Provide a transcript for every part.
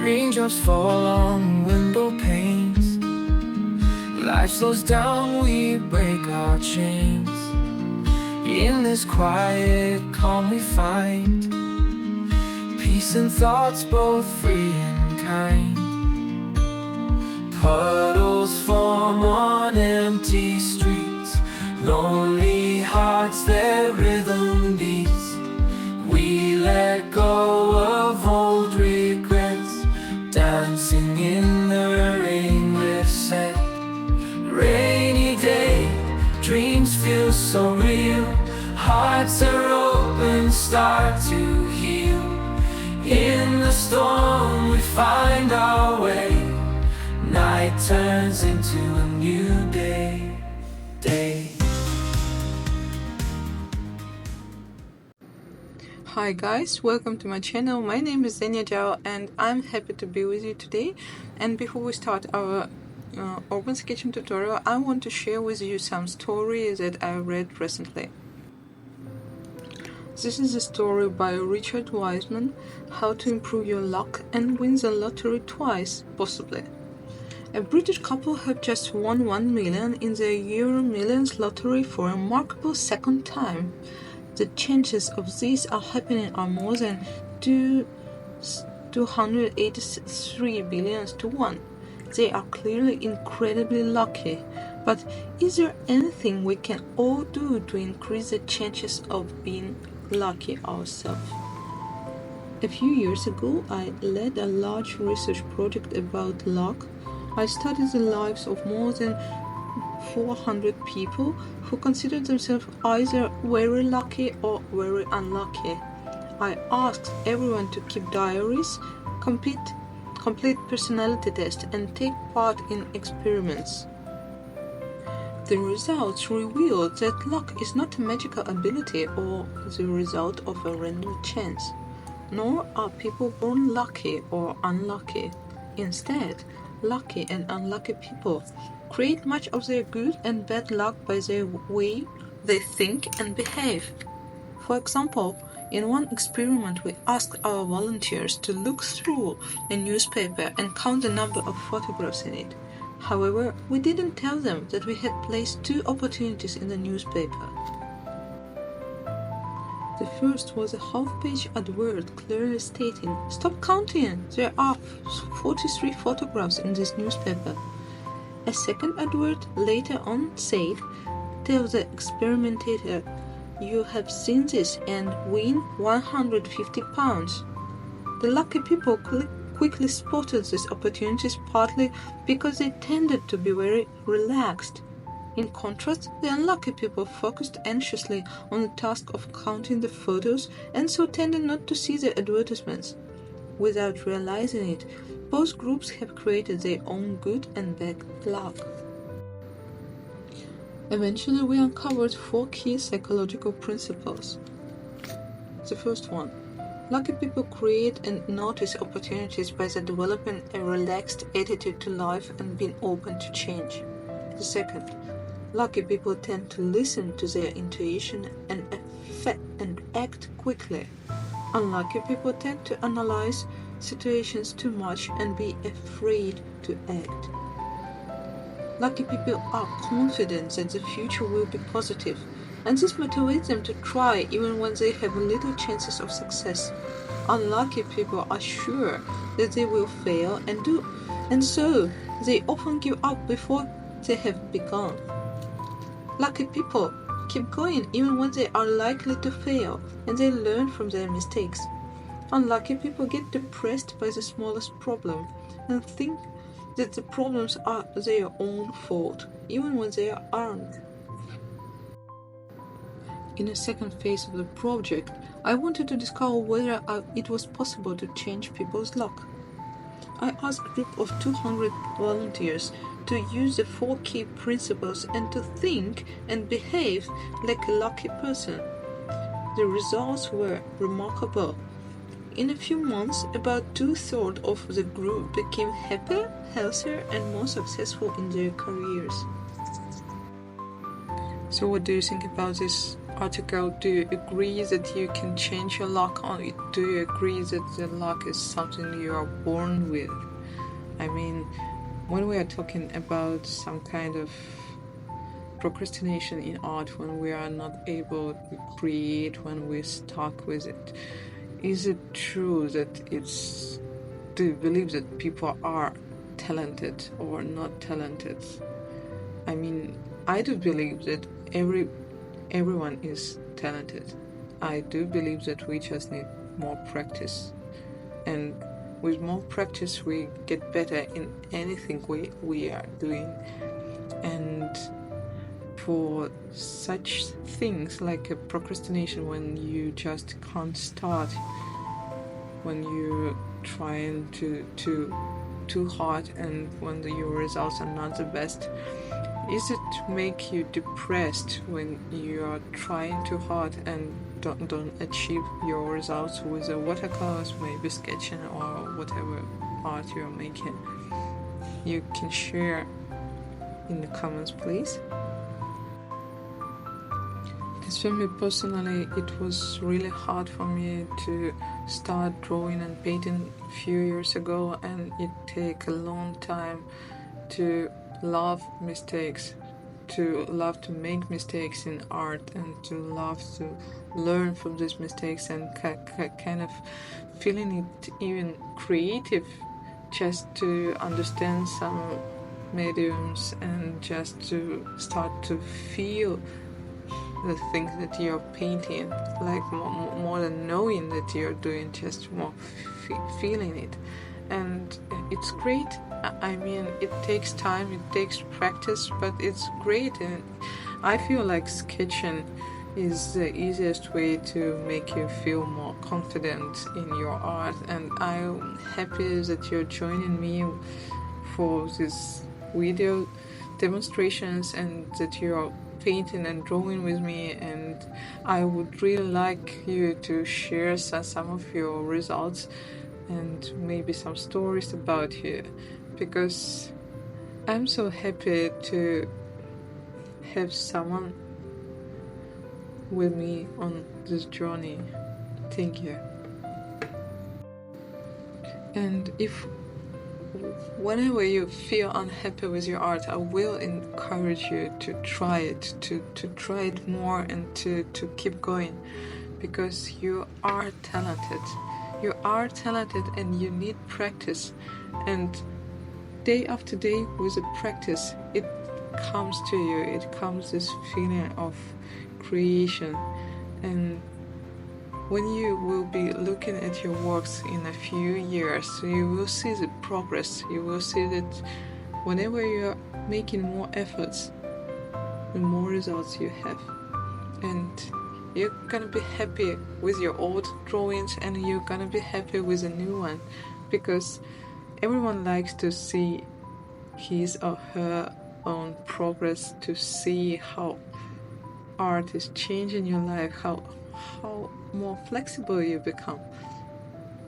Raindrops fall on window panes. Life slows down, we break our chains. In this quiet calm we find peace and thoughts, both free and kind. Puddles form on empty streets, lonely hearts, their rhythm beats. We let go of old regrets, dancing in the rain with set. Rainy day, dreams feel so real. Hearts are open, start to heal. In the storm we find our way. Night turns into a new day. Hi guys, welcome to my channel. My name is Zenia Zhao and I'm happy to be with you today. And before we start our urban sketching tutorial, I want to share with you some stories that I read recently. This is a story by Richard Wiseman, How to Improve Your Luck and Win the Lottery Twice, Possibly. A British couple have just won 1 million in the Euro Millions lottery for a remarkable second time. The chances of this are happening are more than 283 billion to 1. They are clearly incredibly lucky, but is there anything we can all do to increase the chances of being lucky ourselves? A few years ago, I led a large research project about luck. I studied the lives of more than 400 people who considered themselves either very lucky or very unlucky. I asked everyone to keep diaries, complete personality tests, and take part in experiments. The results revealed that luck is not a magical ability or the result of a random chance, nor are people born lucky or unlucky. Instead, lucky and unlucky people create much of their good and bad luck by the way they think and behave. For example, in one experiment we asked our volunteers to look through a newspaper and count the number of photographs in it. However, we didn't tell them that we had placed 2 opportunities in the newspaper. The first was a half-page advert clearly stating, "Stop counting! There are 43 photographs in this newspaper." A second advert later on said, "Tell the experimenter you have seen this and win £150. The lucky people quickly spotted these opportunities, partly because they tended to be very relaxed. In contrast, the unlucky people focused anxiously on the task of counting the photos and so tended not to see the advertisements. Without realizing it, both groups have created their own good and bad luck." Eventually, we uncovered 4 key psychological principles. The first one: lucky people create and notice opportunities by developing a relaxed attitude to life and being open to change. The second: lucky people tend to listen to their intuition and act quickly. Unlucky people tend to analyze situations too much and be afraid to act. Lucky people are confident that the future will be positive, and this motivates them to try even when they have little chances of success. Unlucky people are sure that they will fail and so they often give up before they have begun. Lucky people keep going even when they are likely to fail, and they learn from their mistakes. Unlucky people get depressed by the smallest problem and think that the problems are their own fault, even when they aren't. In the second phase of the project, I wanted to discover whether it was possible to change people's luck. I asked a group of 200 volunteers to use the 4 key principles and to think and behave like a lucky person. The results were remarkable. In a few months, about 2/3 of the group became happier, healthier, and more successful in their careers. So what do you think about this article, do you agree that you can change your luck on it? Do you agree that the luck is something you are born with? I mean, when we are talking about some kind of procrastination in art, when we are not able to create, when we're stuck with it, is it true that it's... do you believe that people are talented or not talented? I mean, I do believe that everyone is talented. I do believe that we just need more practice, and with more practice we get better in anything we are doing. And for such things like a procrastination, when you just can't start, when you're trying to too hard, and when your results are not the best, is it to make you depressed when you are trying too hard and don't achieve your results with the watercolors, maybe sketching or whatever art you're making? You can share in the comments, please. As for me personally, it was really hard for me to start drawing and painting a few years ago, and it took a long time to love mistakes, to love to make mistakes in art, and to love to learn from these mistakes, and kind of feeling it even creative, just to understand some mediums and just to start to feel the things that you're painting, like more than knowing that you're doing, just more feeling it. And it's great. I mean, it takes time, it takes practice, but it's great. And I feel like sketching is the easiest way to make you feel more confident in your art. And I'm happy that you're joining me for these video demonstrations, and that you're painting and drawing with me. And I would really like you to share some of your results and maybe some stories about you, because I'm so happy to have someone with me on this journey. Thank you. And if whenever you feel unhappy with your art, I will encourage you to try it, to try it more, and to keep going, because you are talented. You are talented and you need practice. And day after day with the practice, it comes to you. It comes this feeling of creation. And when you will be looking at your works in a few years, you will see the progress. You will see that whenever you're making more efforts, the more results you have. And you're gonna be happy with your old drawings, and you're gonna be happy with a new one, because everyone likes to see his or her own progress, to see how art is changing your life, how more flexible you become,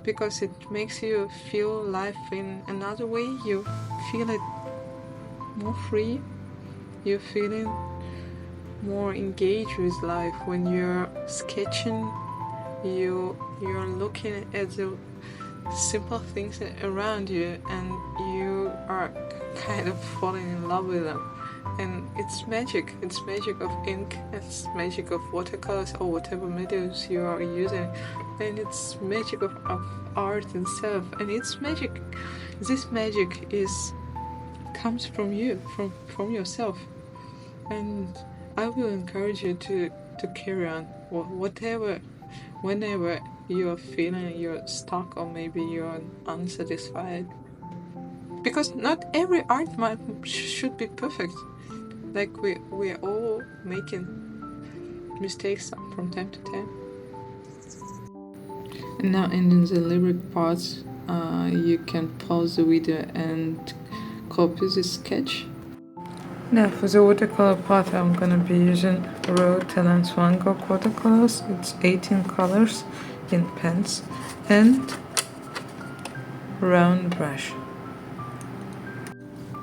because it makes you feel life in another way. You feel it more free, you're feeling more engaged with life. When you're sketching, you're looking at the simple things around you, and you are kind of falling in love with them. And it's magic. It's magic of ink, it's magic of watercolors or whatever mediums you are using, and it's magic of art itself. And it's magic. This magic comes from you, from yourself. And I will encourage you to carry on, whatever, whenever you're feeling you're stuck, or maybe you're unsatisfied, because not every art should be perfect. Like we're all making mistakes from time to time. And now in the lyric parts, you can pause the video and copy the sketch. Now for the watercolor part, I'm gonna be using Raw Talents Van Gogh watercolors. It's 18 colors in pens and round brush.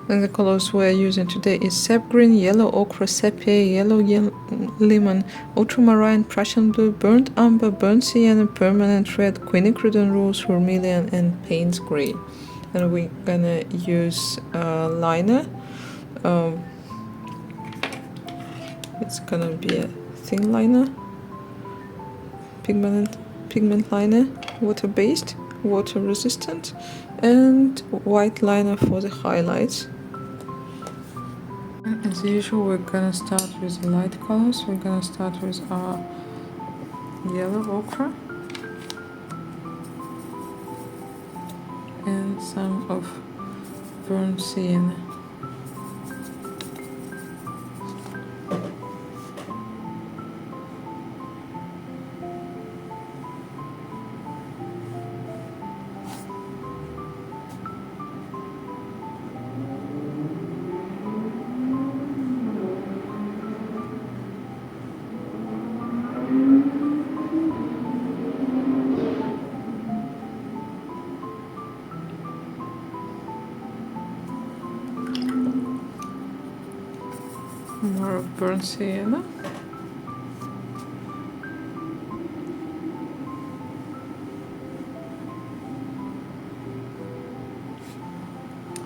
And the colors we're using today is sap green, yellow ochre, sepia, yellow lemon, ultramarine, Prussian blue, burnt umber, burnt sienna, permanent red, quinacridone rose, vermilion, and Payne's green. And we're gonna use liner. It's gonna be a thin liner, pigment liner, water based, water resistant, and white liner for the highlights. As usual, we're gonna start with the light colors. We're gonna start with our yellow ochre and some of burnt sienna. More of burnt sienna.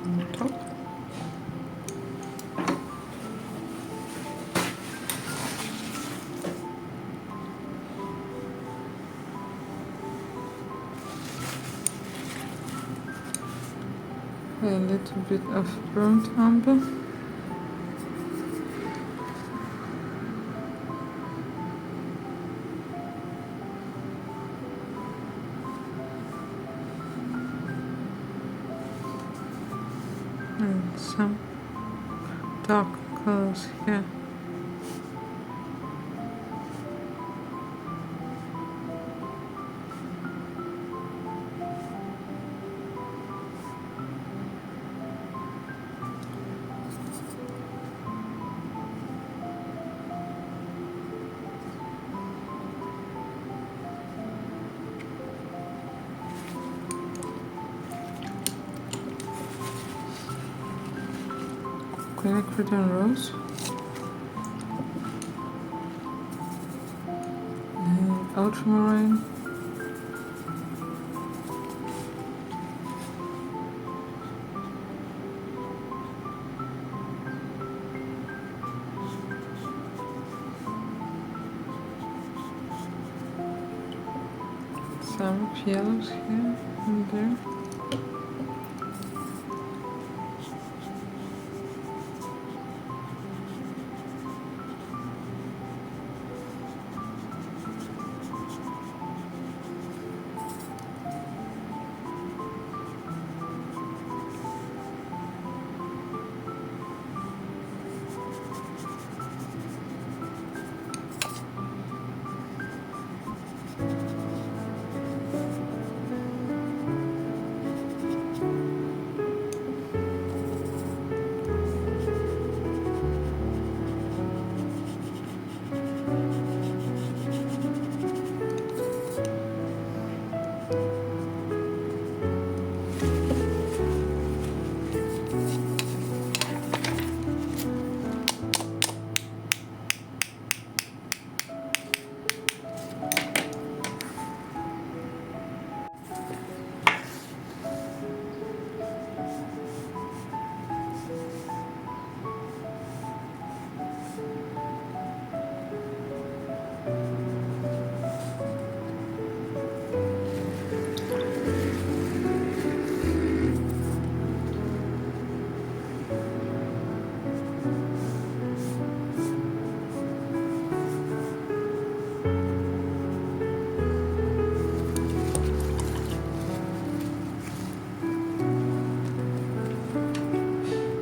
On top. A little bit of burnt umber. And some dark colors here. Quinacridone rose. And ultramarine. Some yellows here and there.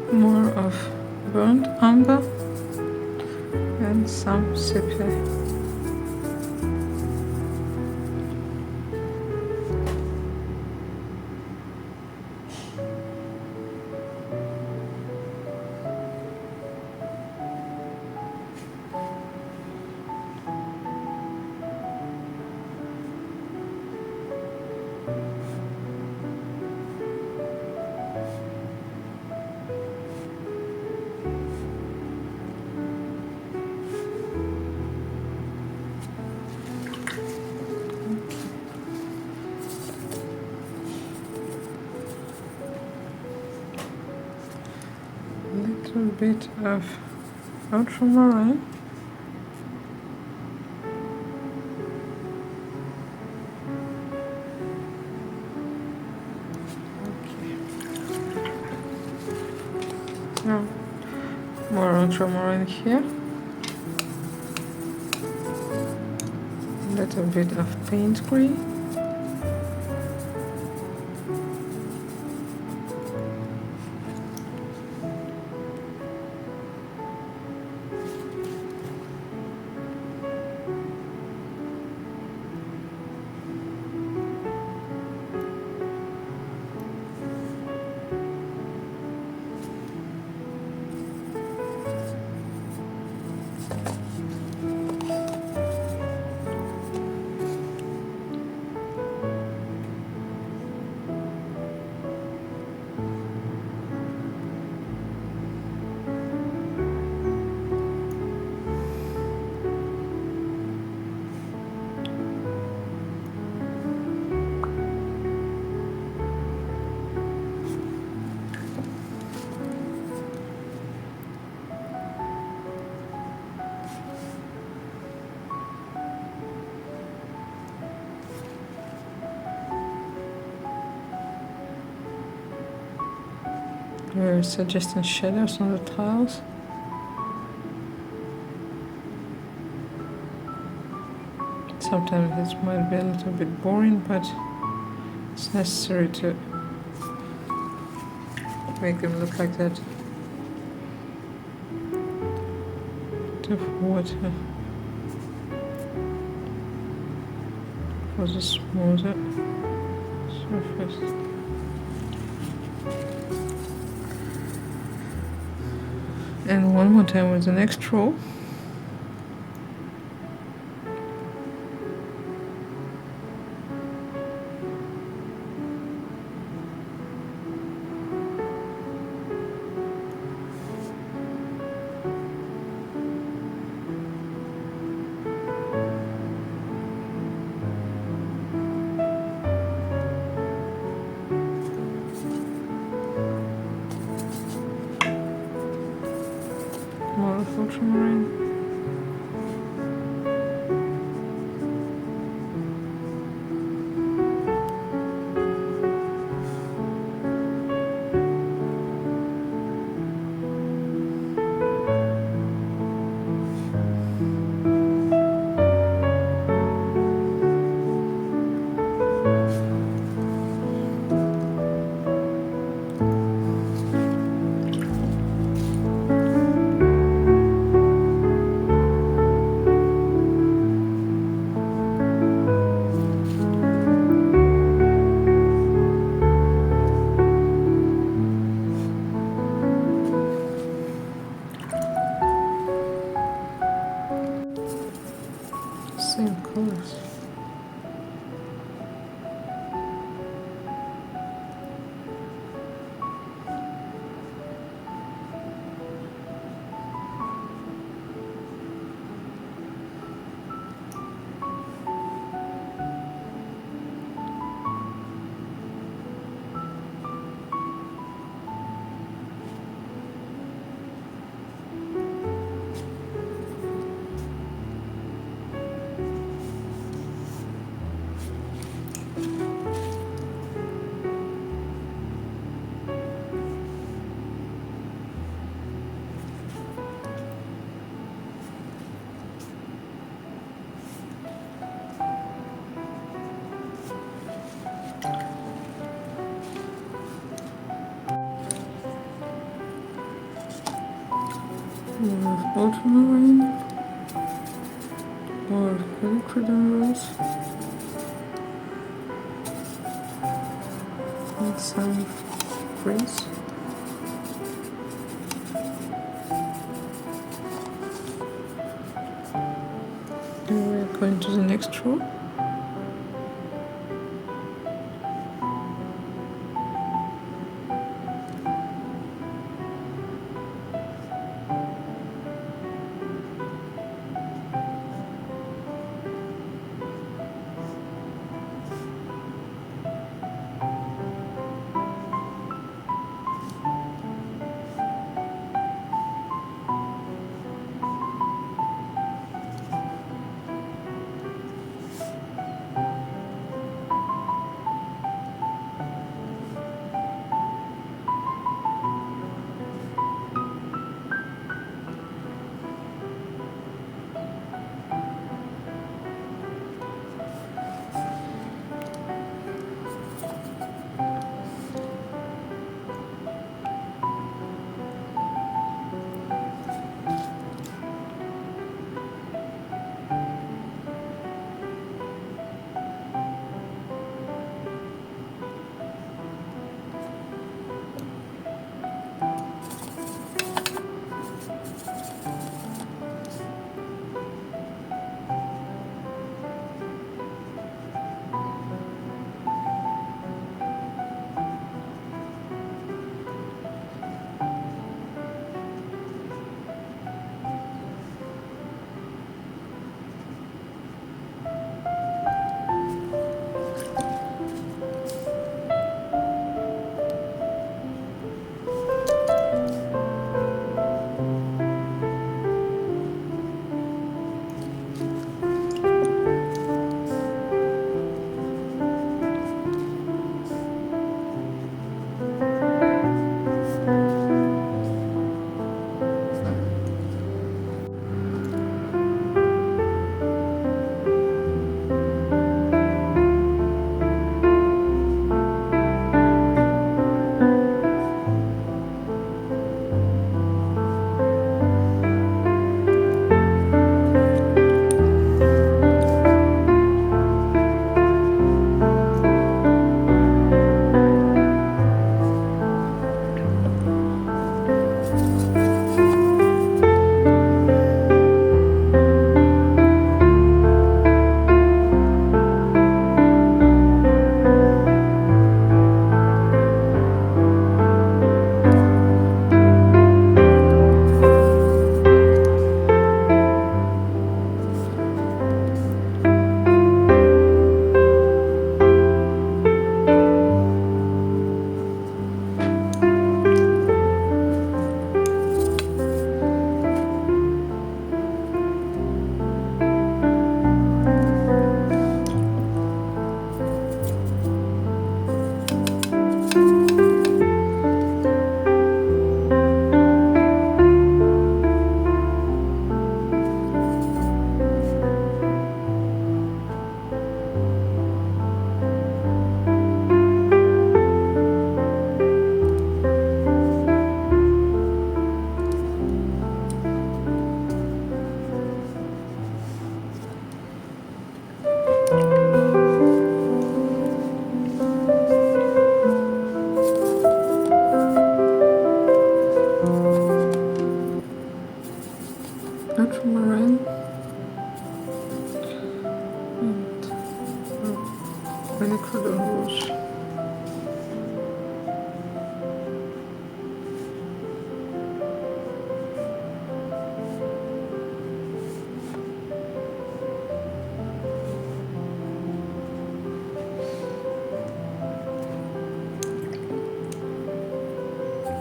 More of burnt umber and some sepia. little bit of ultramarine. Now, more ultramarine here. A little bit of paint green. We're suggesting shadows on the tiles. Sometimes it might be a little bit boring, but it's necessary to make them look like that. Bit of water for the smoother surface. And one more time with the next row. More of ultramarine. Same colors. More of ultramarine, more of philodendron rose, and some greens. And we're going to the next row.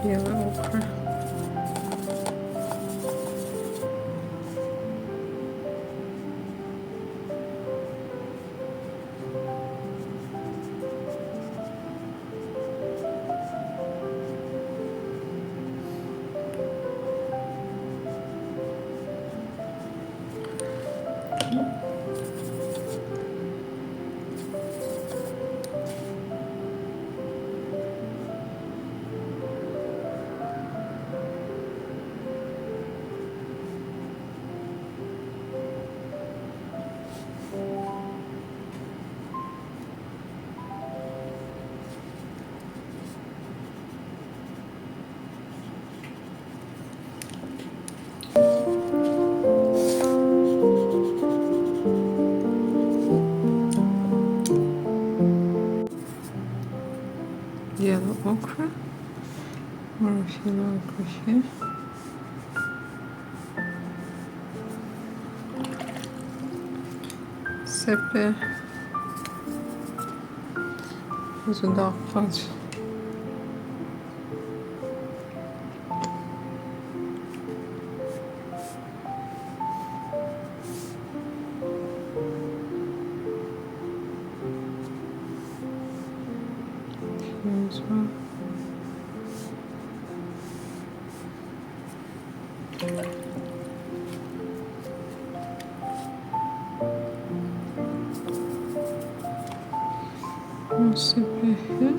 yellow ochre. Yellow ochre, more of yellow ochre here. Sepia with a dark patch. Here as well. More sepia here.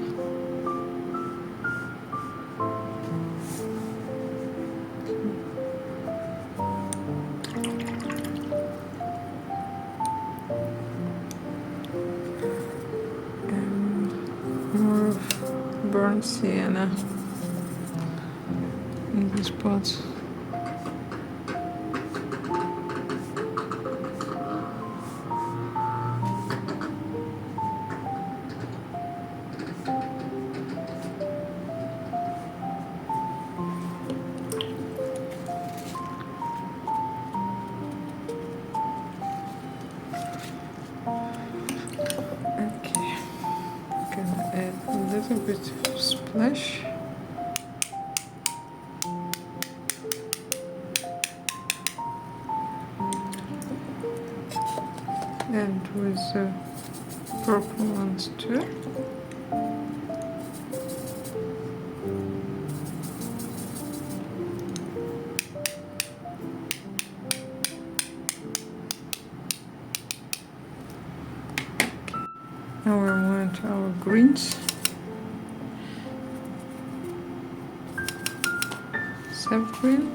And more of burnt sienna in these spots. Okay, gonna add a little bit of splash. And with the purple ones too. Now we're moving to our greens. Sap green.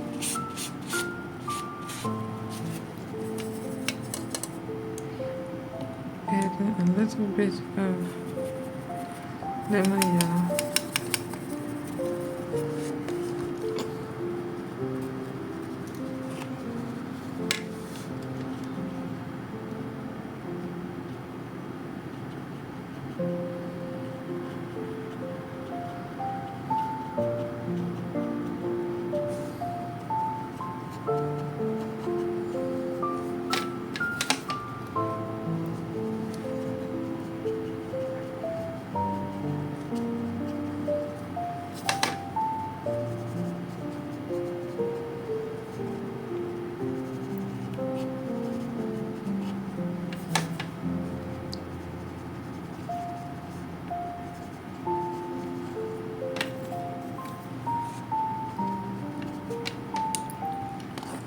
Add a little bit of lemon yellow.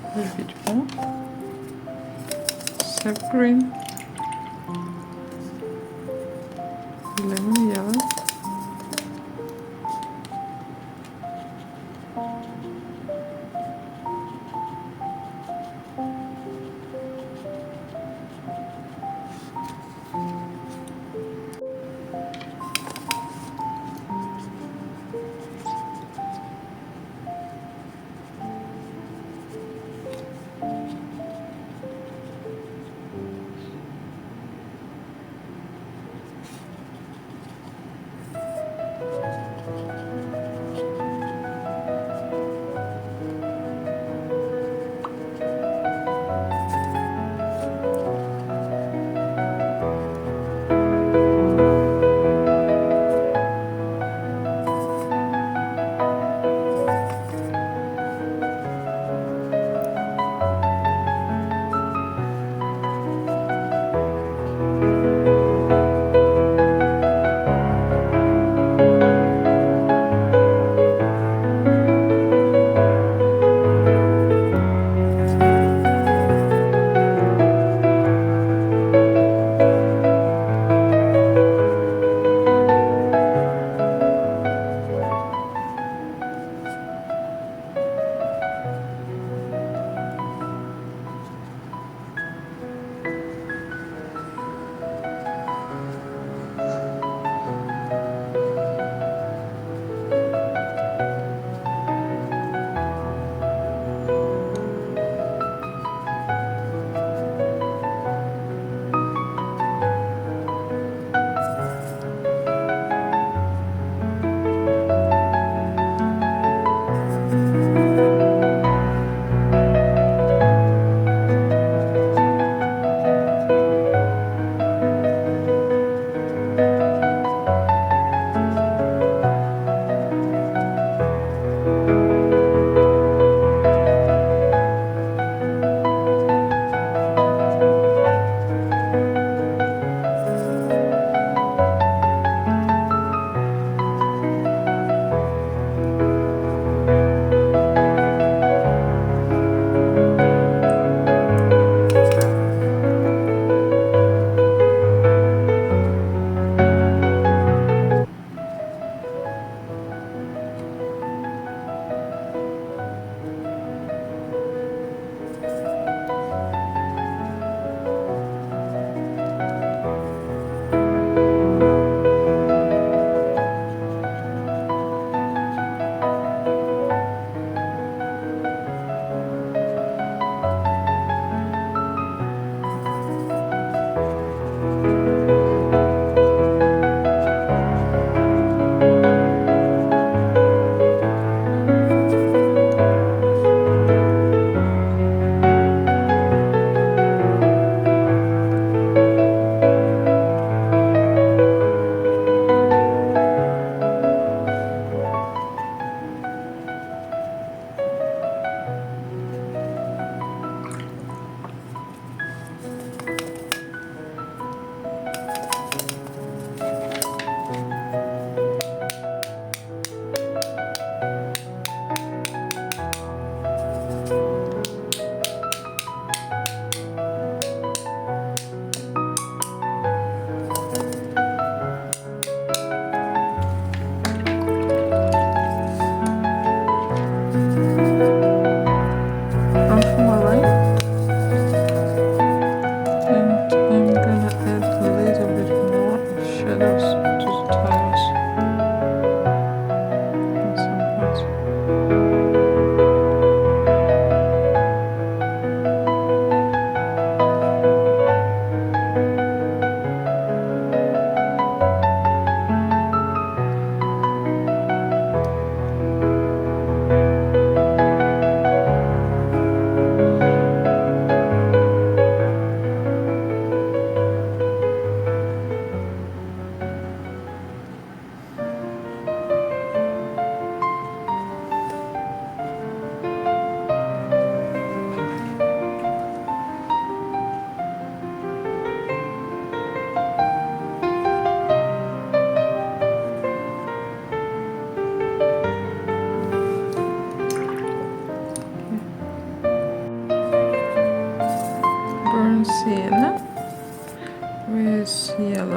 A little bit more. Sap green. Lemon yellow.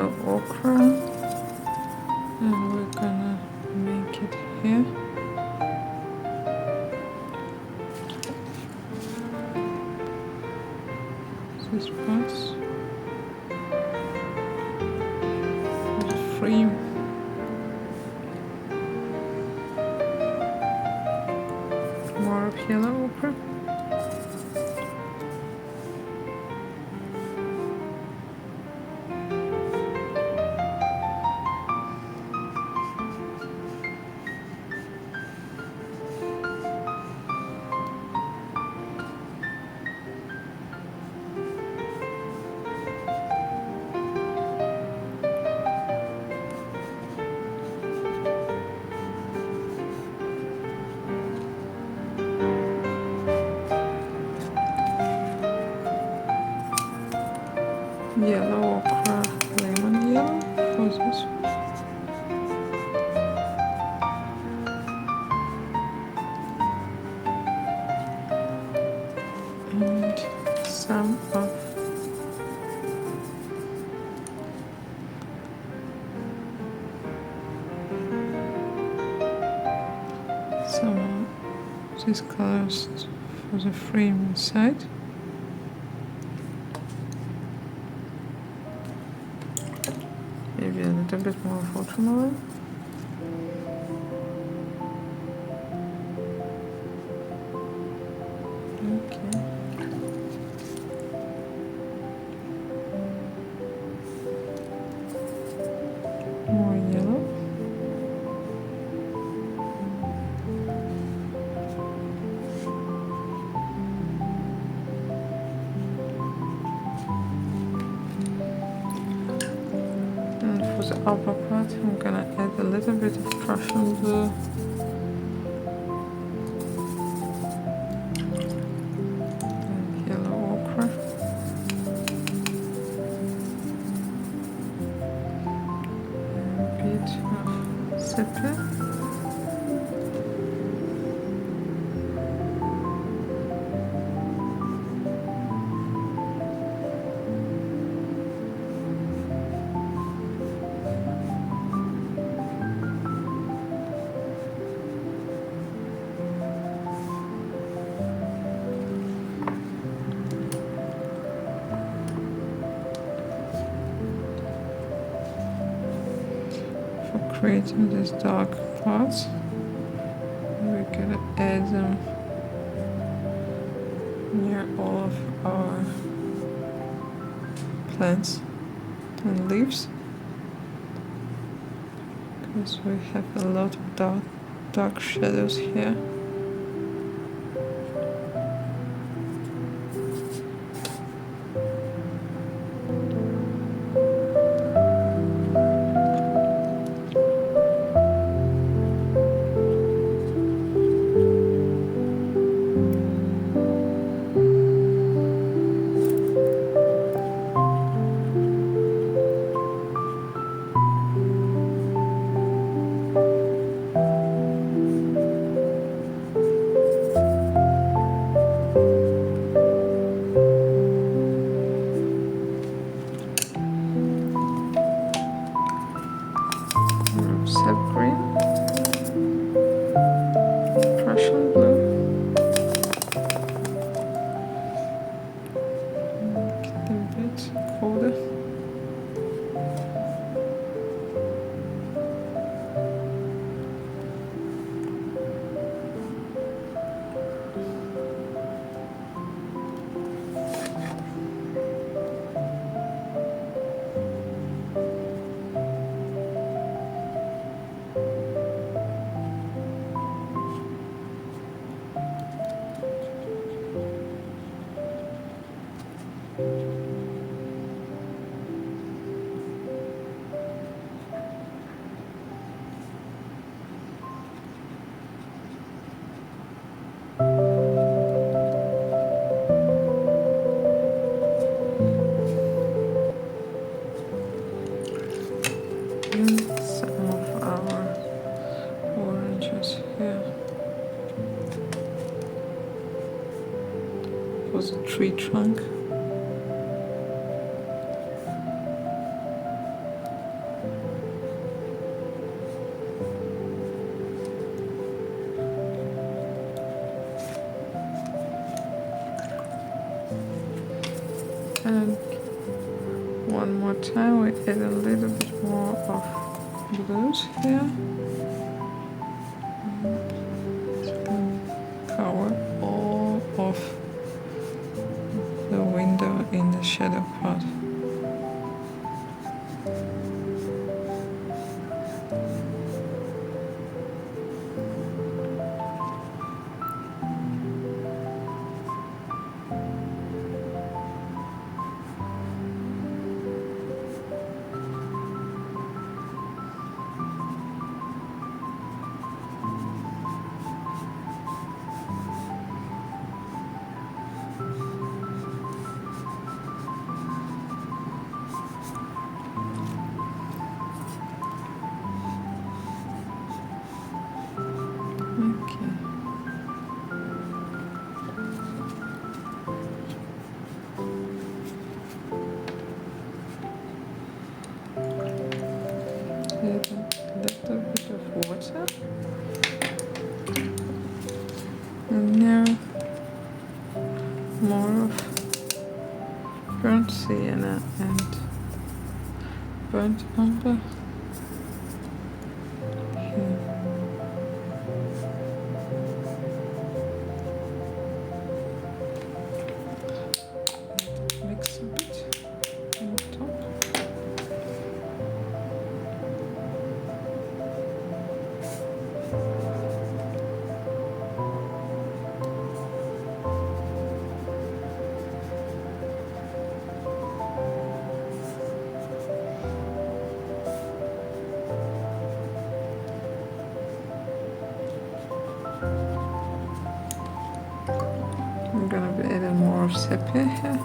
yellow ochre, and we're gonna make it here. These spots for the frame. More of yellow ochre. Yellow ochre, lemon yellow for this. And some of these colors for the frame inside. Maybe a little bit more watercolor. Okay. More yellow. And for the upper part, I'm gonna add a little bit of Prussian blue. And yellow ochre. And a bit of sepia. Creating these dark parts, we're gonna add them near all of our plants and leaves, because we have a lot of dark shadows here. Sap green, Prussian blue, get them a bit colder. Some of our oranges here for the tree trunk. And one more time we add a little bit more of blues here. Cover all of the window in the shadow part. Okay. Add a little bit of water. And now more of burnt sienna and burnt umber here. Mix a bit on the top. I'm gonna be adding more of sepia here.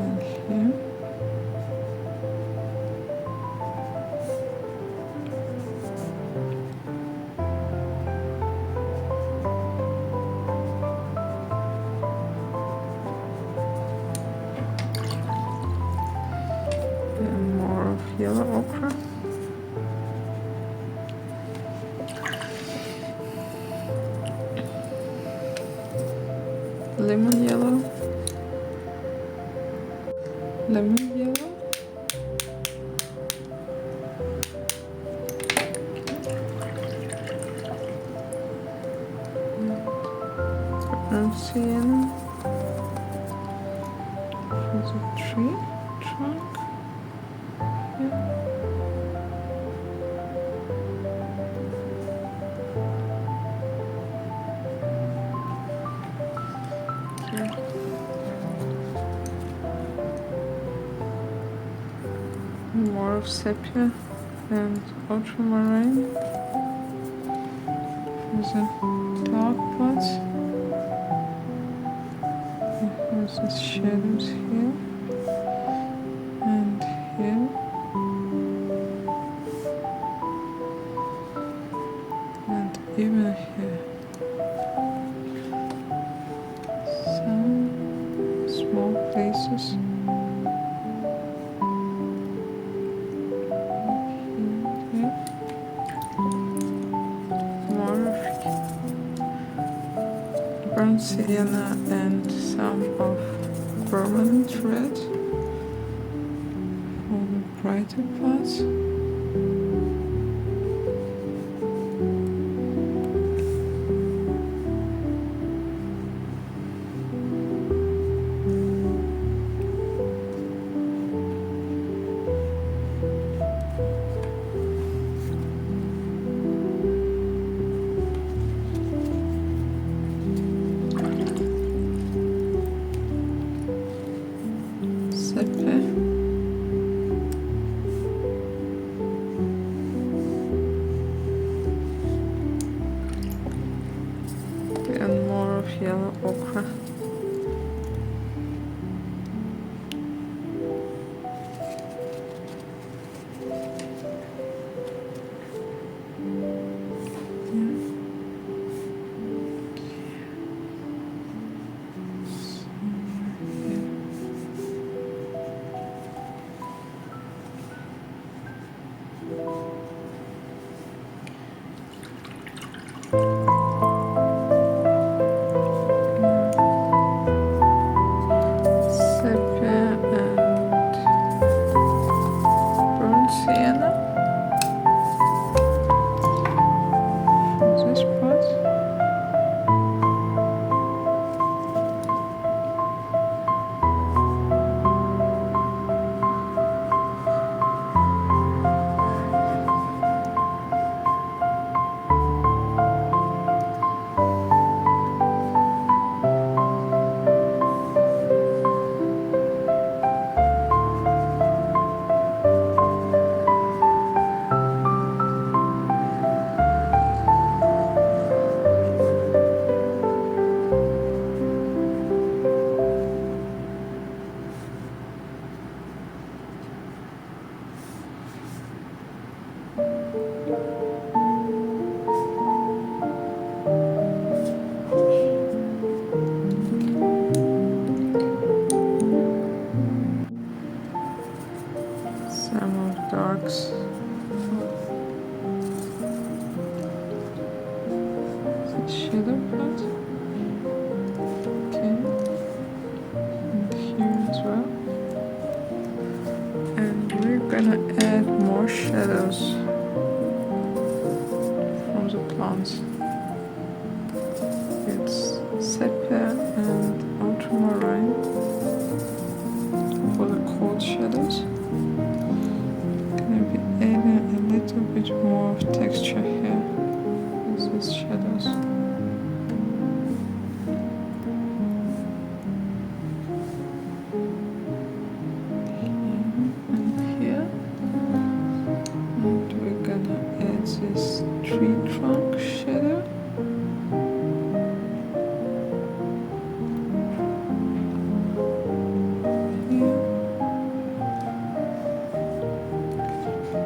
And here. And more of yellow ochre. Lemon yellow. Lemon yellow. Burnt sienna. For the tree trunk. Yeah. More of sepia and ultramarine for the dark parts. There's the shadows here and here and even here. Some small places. Burnt sienna and some of permanent red for the brighter parts. Sepia. And more of yellow ochre. shadow part. Okay, and here as well. And we're gonna add more shadows from the plants. It's sepia and ultramarine for the cold shadows. Gonna be adding a little bit more of texture here with these shadows. And here. And we're gonna add this tree trunk shadow.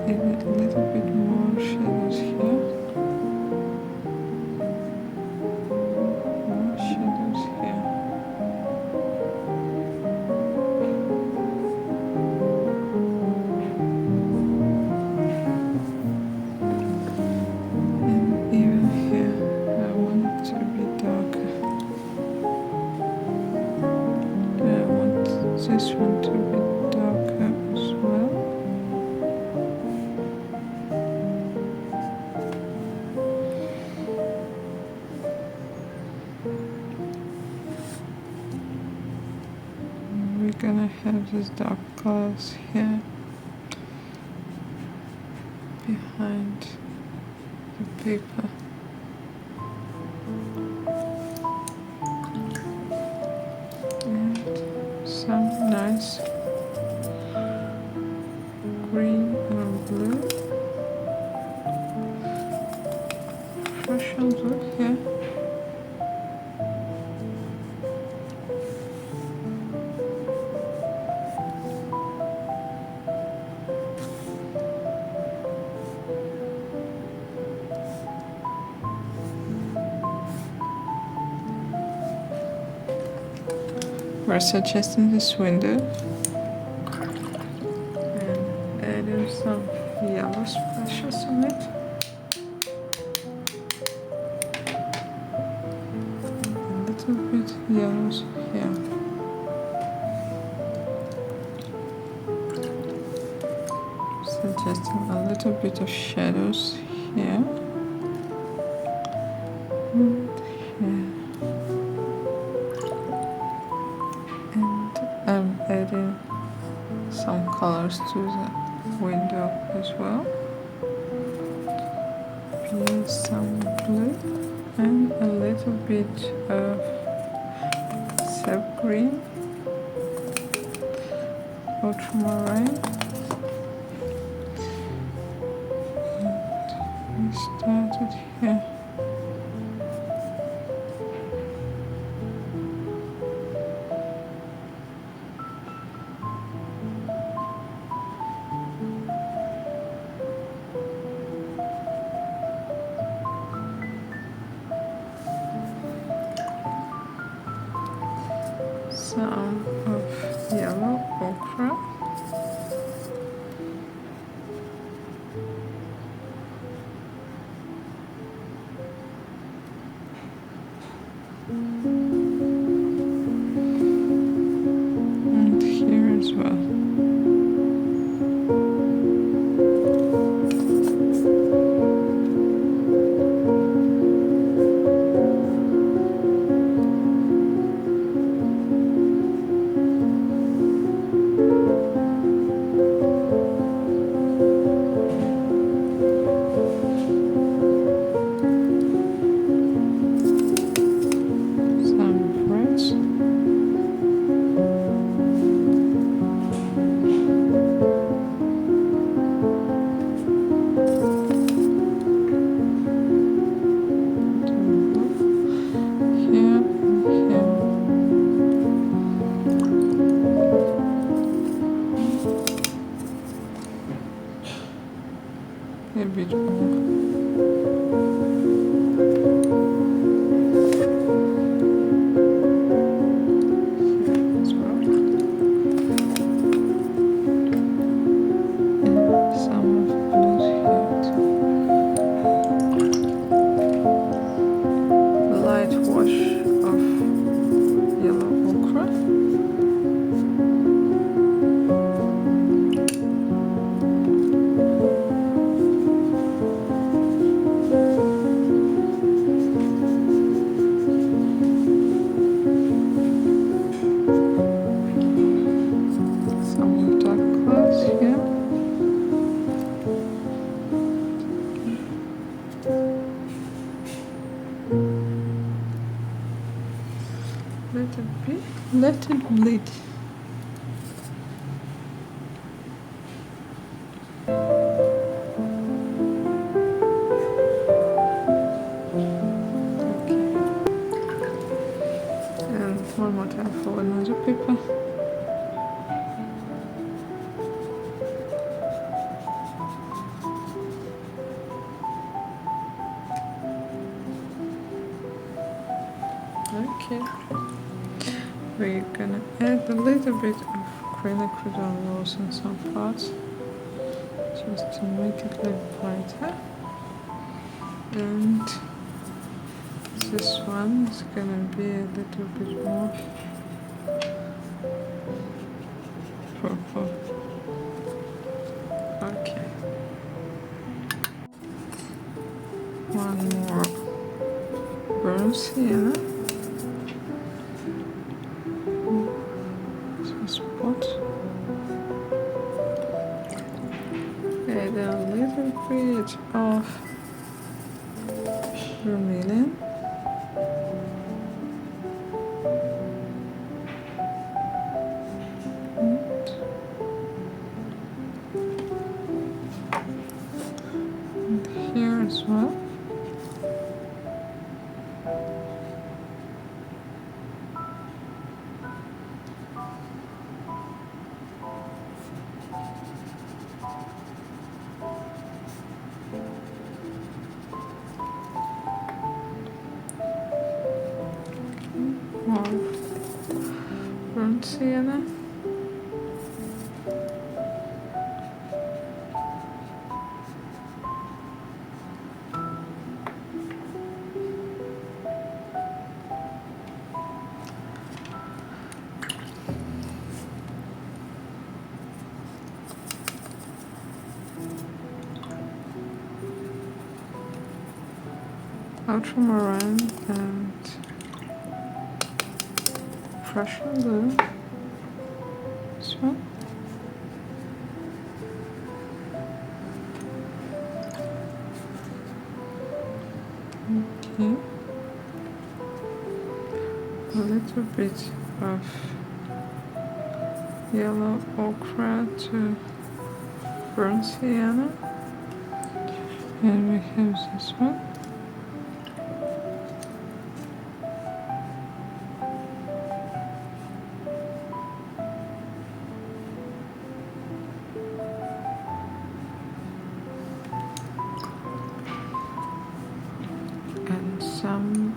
Add a little bit more shadows here. More shadows here. And even here, I want it to be darker. I want this one to be darker as well. We're gonna have these dark colors here behind the paper. And some nice green or blue. Russian blue here. We're suggesting this window and adding some yellow splashes on it. A little bit yellows here. Suggesting a little bit of shadows here. And here. And I'm adding some colors to the window as well. Here's some blue and a little bit of sap green, ultramarine. And we started here. Some of yellow ochre. And here as well. it be. Let it bleed. One more time for another paper. Okay. We're gonna add a little bit of quinacridone rose in some parts, just to make it look brighter. And this one is gonna be a little bit more purple. Okay. One more burnt sienna. This spot. Add a little bit of vermilion. And here as well. More burnt sienna. Ultramarine and Prussian blue. This one. Okay. A little bit of yellow ochre to burnt sienna. And we have this one. And some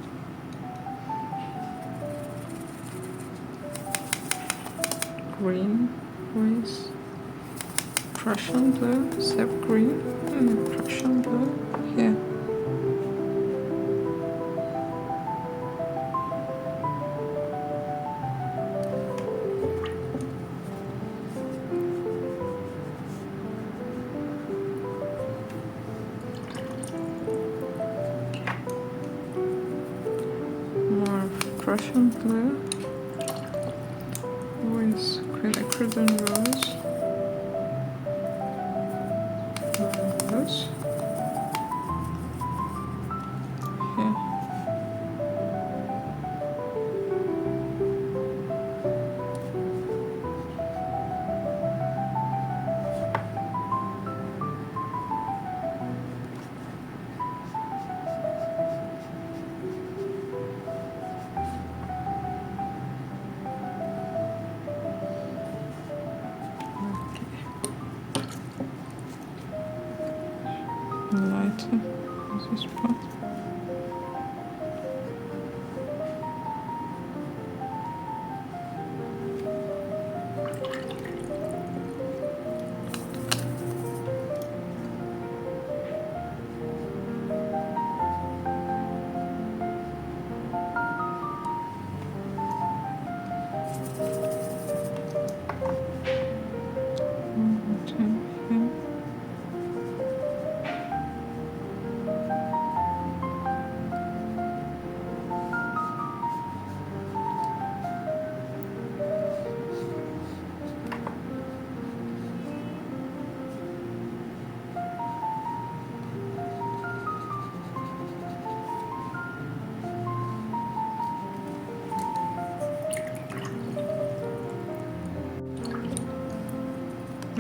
green with Prussian blue, sap green and Prussian blue here. More Prussian blue with quinacridone rose. Those. Here. Lighter this part. Here.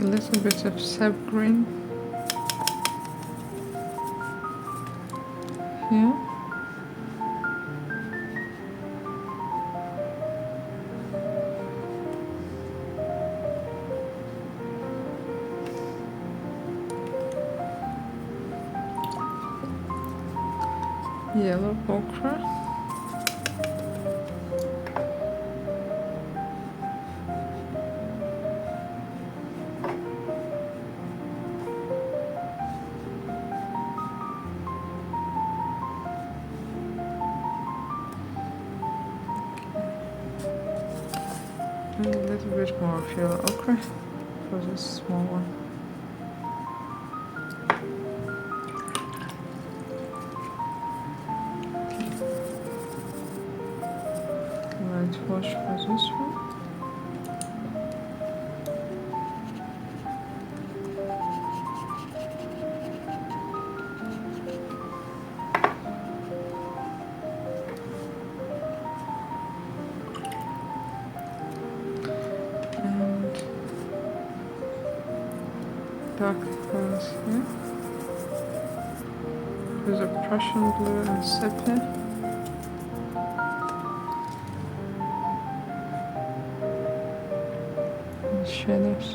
little bit of sap green here. Yellow ochre. And a little bit more of yellow ochre for this small one. Light wash for this one. And dark colors here. With a Prussian blue and sepia. And shadows.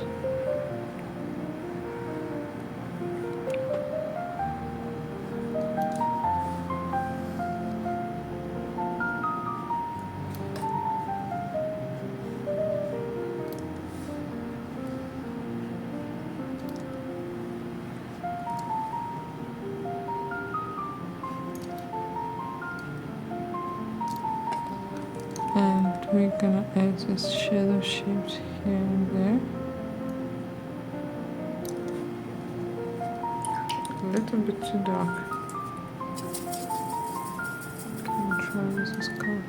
And we're gonna add these shadow shapes here and there. A little bit too dark. Can we try with this color?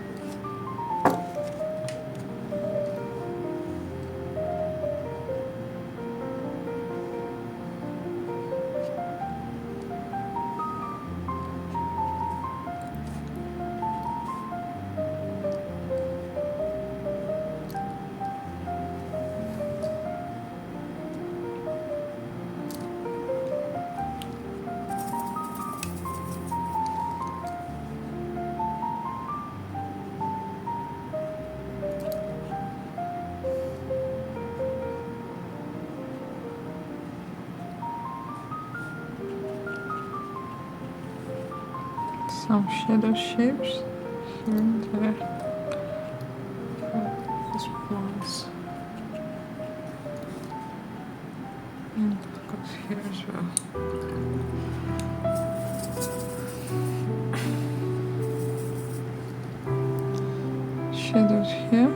Some shadow shapes here and there for these plants. And of course here as well. Shadows here.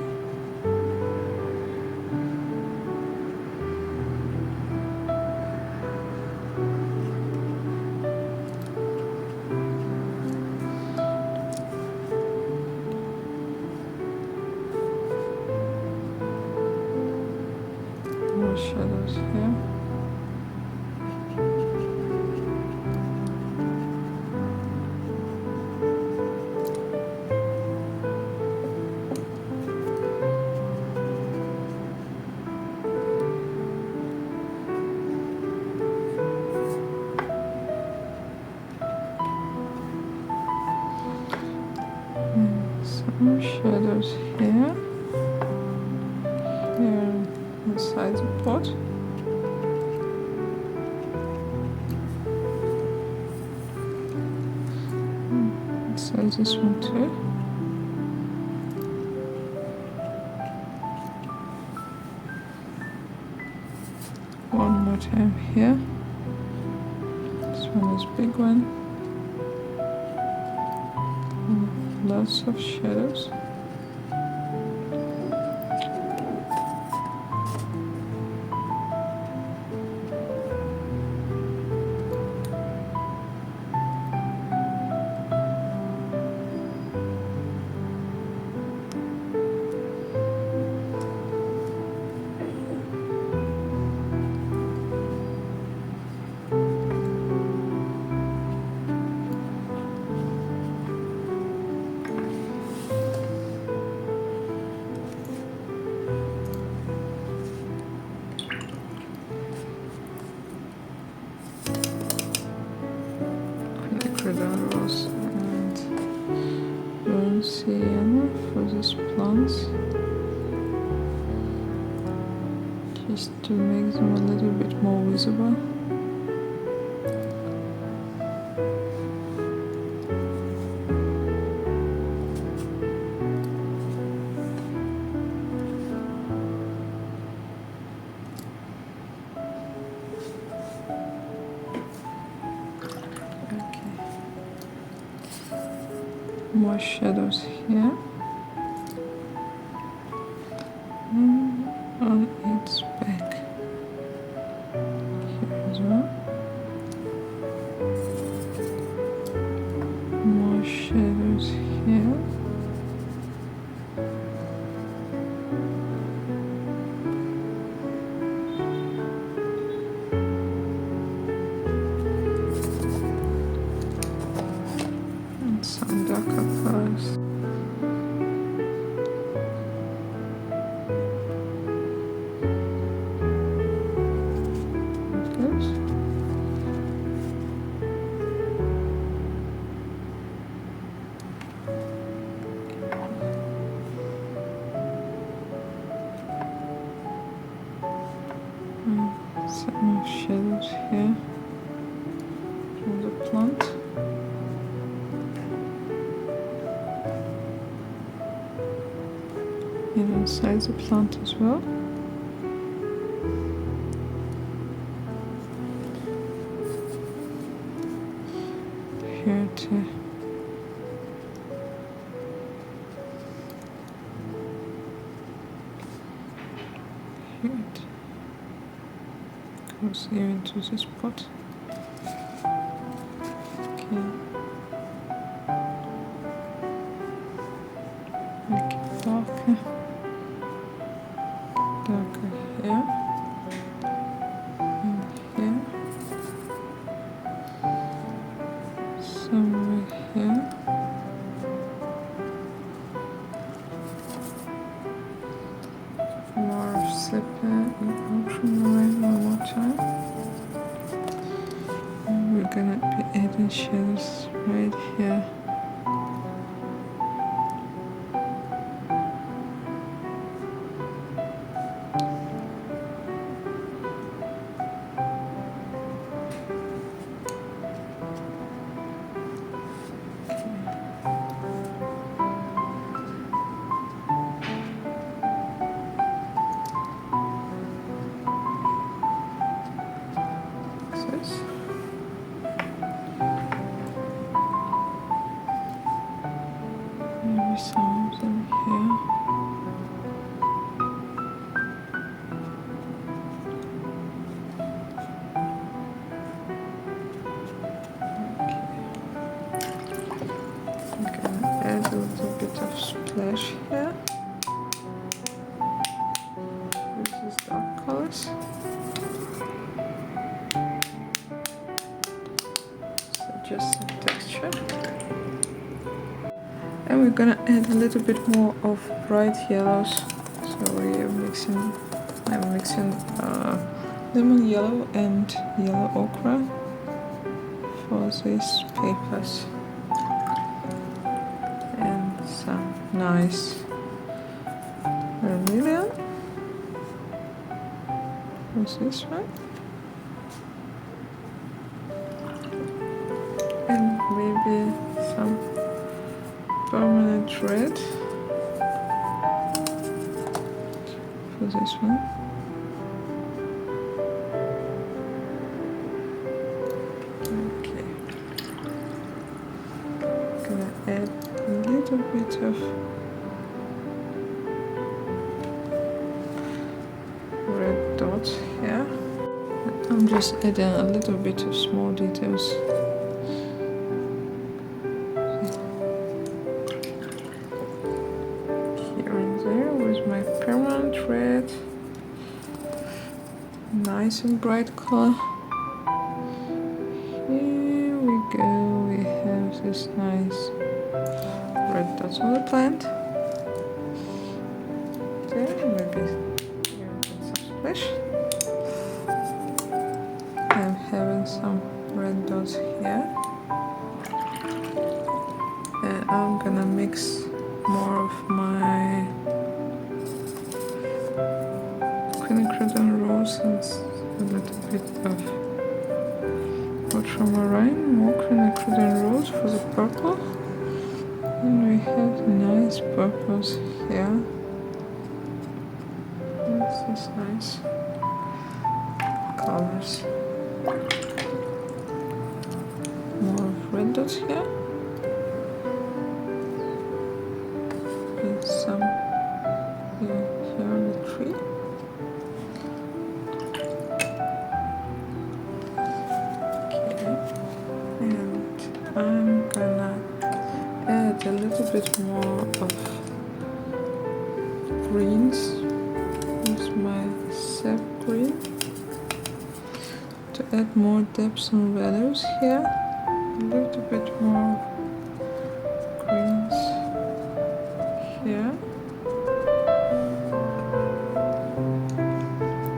More shadows here. And some shadows here. Here inside the pot. Inside this one too. One more time here. This one is big one. And lots of shadows. sienna for these plants, just to make them a little bit more visible. More shadows here, and on its back here as well. More shadows here. And some darker colors. Some more shadows here from the plant. And inside the plant as well. Here too. Here it goes even to this pot. Okay. Make it darker. Darker here. And here. Somewhere here. More sepia and ultramarine one more time. And we're gonna be adding shadows right here. This. Maybe some of them here. Okay. I'm gonna add a little bit of splash here with these dark colors. Just some texture, and we're gonna add a little bit more of bright yellows. So I'm mixing lemon yellow and yellow ochre for these papers, and some nice vermilion for this one. And maybe some permanent red for this one. Okay. Gonna add a little bit of red dots here. I'm just adding a little bit of small details. My permanent red, nice and bright color. Here we go, we have this nice red dots on the plant. There, maybe some splash. I'm having some red dots here, and I'm gonna mix more of my quinacridone rose and a little bit of ultramarine, more quinacridone rose for the purple. And we have nice purples here. This is nice colors. More of red dots here. And some here on the tree. Okay. And I'm gonna add a little bit more of greens with my sap green to add more depths and values here. A little bit more greens here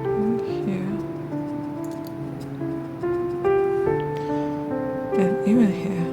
and here and even here.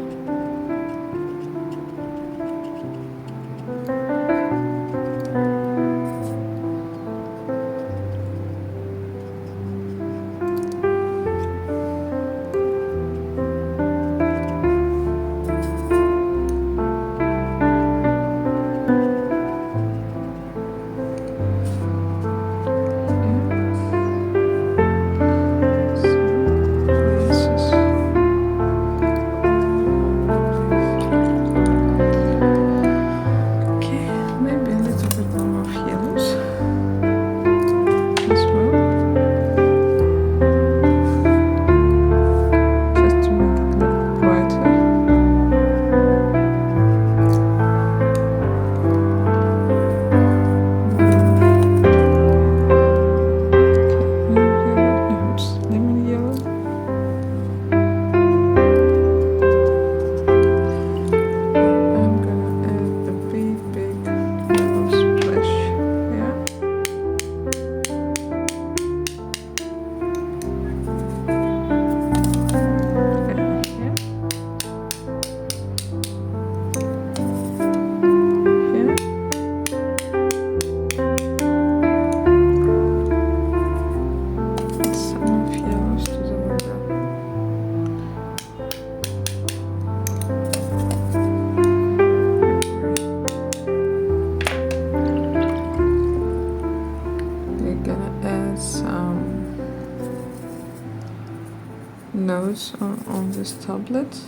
Notes on this tablet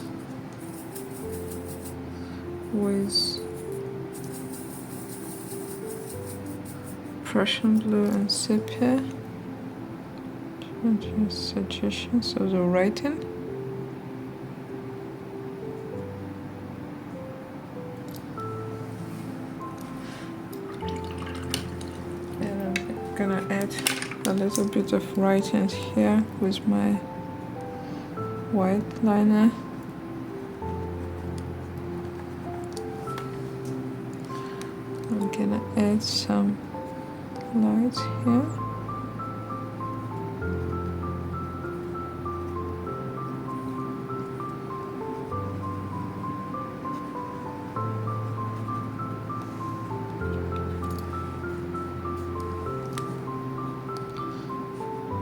with Prussian blue and sepia. Just suggestions of the writing. And I'm gonna add a little bit of writing here with my white liner. I'm gonna add some lights here.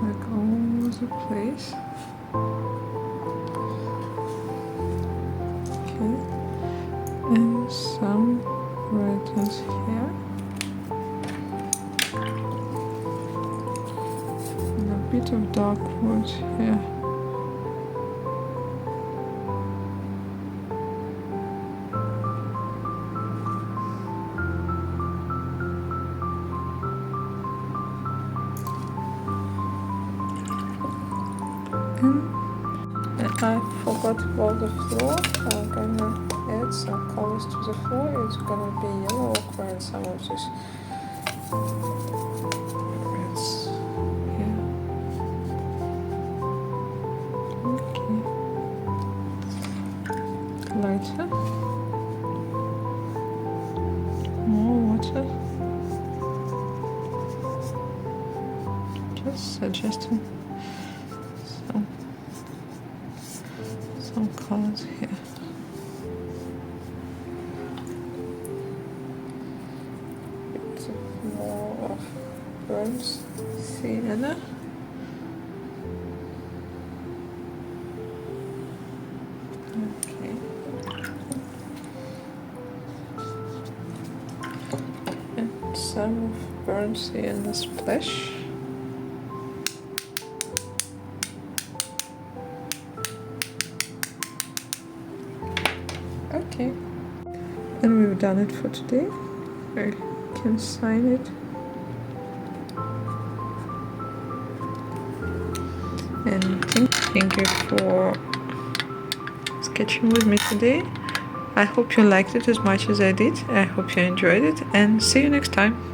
Like all over the place. And some red ones here, and a bit of dark wood here. And I forgot about the floor. I'm gonna add some colors to the floor. It's gonna be yellow ochre and some of this reds here. Okay. Lighter. More water. Just suggesting some colors here. more of burnt sienna. Okay. And some of burnt sienna splash. Okay. And we've done it for today. I can sign it. And thank you for sketching with me today. I hope you liked it as much as I did. I hope you enjoyed it, and see you next time.